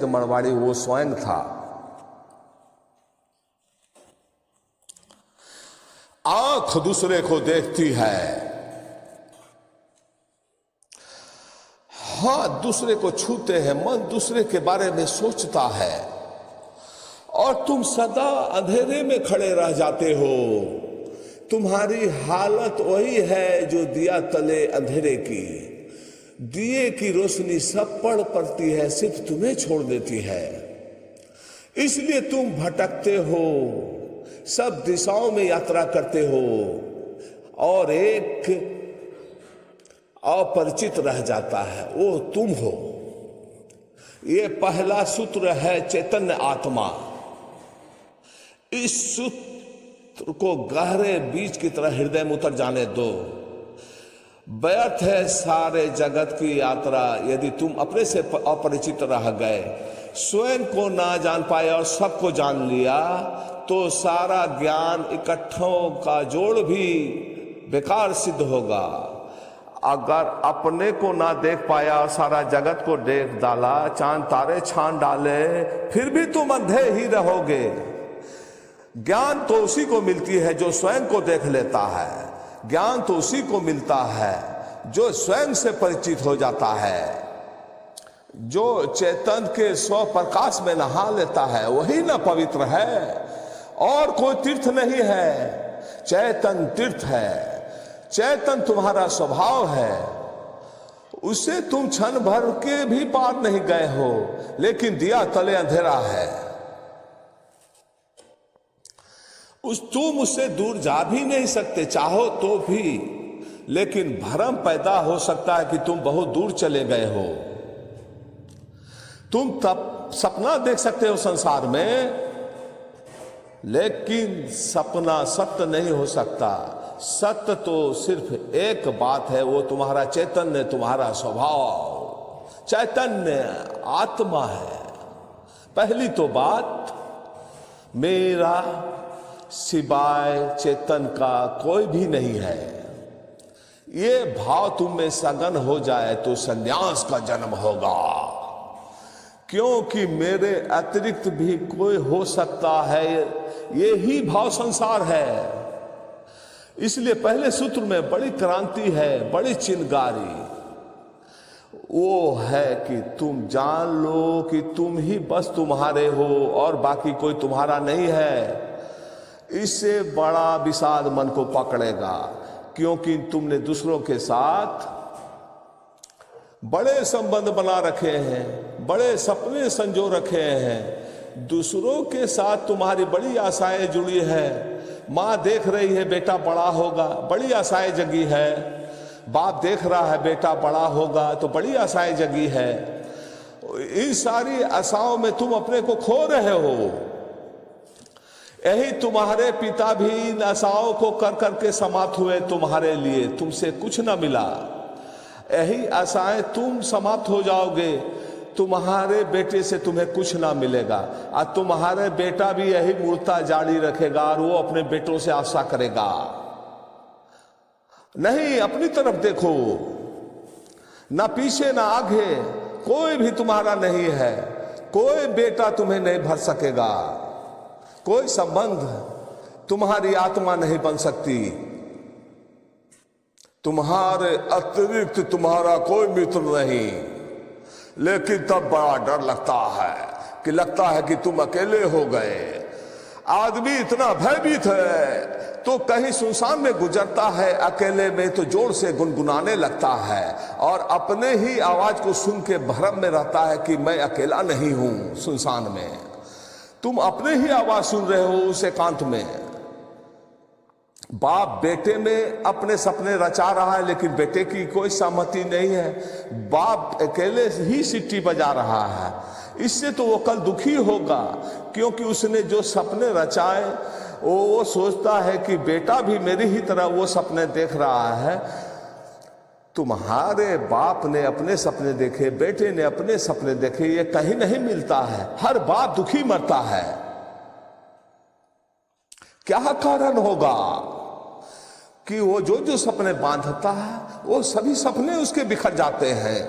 प्रसिद्ध मरवाड़ी वो स्वयं था। आंख दूसरे को देखती है, हाथ दूसरे को छूते हैं, मन दूसरे के बारे में सोचता है, और तुम सदा अंधेरे में खड़े रह जाते हो। तुम्हारी हालत वही है जो दिया तले अंधेरे की। दिए की रोशनी सब पर पड़ती है, सिर्फ तुम्हें छोड़ देती है। इसलिए तुम भटकते हो, सब दिशाओं में यात्रा करते हो, और एक अपरिचित रह जाता है, वो तुम हो। ये पहला सूत्र है चैतन्य आत्मा। इस सूत्र को गहरे बीज की तरह हृदय में उतर जाने दो। व्यर्थ है सारे जगत की यात्रा यदि तुम अपने से अपरिचित रह गए। स्वयं को ना जान पाए और सबको जान लिया तो सारा ज्ञान इकट्ठों का जोड़ भी बेकार सिद्ध होगा। अगर अपने को ना देख पाया और सारा जगत को देख डाला, चांद तारे छान डाले, फिर भी तुम अंधे ही रहोगे। ज्ञान तो उसी को मिलती है जो स्वयं को देख लेता है। ज्ञान तो उसी को मिलता है जो स्वयं से परिचित हो जाता है। जो चैतन्य के स्व प्रकाश में नहा लेता है वही न पवित्र है, और कोई तीर्थ नहीं है। चैतन्य तीर्थ है। चैतन्य तुम्हारा स्वभाव है। उसे तुम क्षण भर के भी पार नहीं गए हो, लेकिन दिया तले अंधेरा है। तुम उससे दूर जा भी नहीं सकते, चाहो तो भी, लेकिन भ्रम पैदा हो सकता है कि तुम बहुत दूर चले गए हो। तुम तब सपना देख सकते हो संसार में, लेकिन सपना सत्य नहीं हो सकता। सत्य तो सिर्फ एक बात है, वो तुम्हारा चैतन्य, तुम्हारा स्वभाव। चैतन्य आत्मा है। पहली तो बात, मेरा सिवाय चेतन का कोई भी नहीं है। ये भाव तुम में सघन हो जाए तो संन्यास का जन्म होगा, क्योंकि मेरे अतिरिक्त भी कोई हो सकता है। ये ही भाव संसार है। इसलिए पहले सूत्र में बड़ी क्रांति है, बड़ी चिंगारी। वो है कि तुम जान लो कि तुम ही बस तुम्हारे हो और बाकी कोई तुम्हारा नहीं है। इससे बड़ा विषाद मन को पकड़ेगा, क्योंकि तुमने दूसरों के साथ बड़े संबंध बना रखे हैं, बड़े सपने संजो रखे हैं। दूसरों के साथ तुम्हारी बड़ी आशाएं जुड़ी है। माँ देख रही है बेटा बड़ा होगा, बड़ी आशाएं जगी है। बाप देख रहा है बेटा बड़ा होगा, तो बड़ी आशाएं जगी है। इन सारी आशाओं में तुम अपने को खो रहे हो। यही तुम्हारे पिता भी इन आशाओं को कर करके समाप्त हुए तुम्हारे लिए, तुमसे कुछ ना मिला। यही आशाएं तुम समाप्त हो जाओगे, तुम्हारे बेटे से तुम्हें कुछ ना मिलेगा। और तुम्हारे बेटा भी यही मूर्ता जारी रखेगा और वो अपने बेटों से आशा करेगा। नहीं, अपनी तरफ देखो, ना पीछे ना आगे, कोई भी तुम्हारा नहीं है। कोई बेटा तुम्हें नहीं भर सकेगा। कोई संबंध तुम्हारी आत्मा नहीं बन सकती। तुम्हारे अतिरिक्त तुम्हारा कोई मित्र नहीं। लेकिन तब बड़ा डर लगता है कि तुम अकेले हो गए। आदमी इतना भयभीत है तो कहीं सुनसान में गुजरता है, अकेले में तो जोर से गुनगुनाने लगता है और अपने ही आवाज को सुन के भ्रम में रहता है कि मैं अकेला नहीं हूं। सुनसान में तुम अपने ही आवाज सुन रहे हो उस एकांत में। बाप बेटे में अपने सपने रचा रहा है, लेकिन बेटे की कोई सहमति नहीं है। बाप अकेले ही सीटी बजा रहा है। इससे तो वो कल दुखी होगा, क्योंकि उसने जो सपने रचाए वो सोचता है कि बेटा भी मेरी ही तरह वो सपने देख रहा है। तुम्हारे बाप ने अपने सपने देखे, बेटे ने अपने सपने देखे, ये कहीं नहीं मिलता है। हर बाप दुखी मरता है। क्या कारण होगा कि वो जो सपने बांधता है वो सभी सपने उसके बिखर जाते हैं।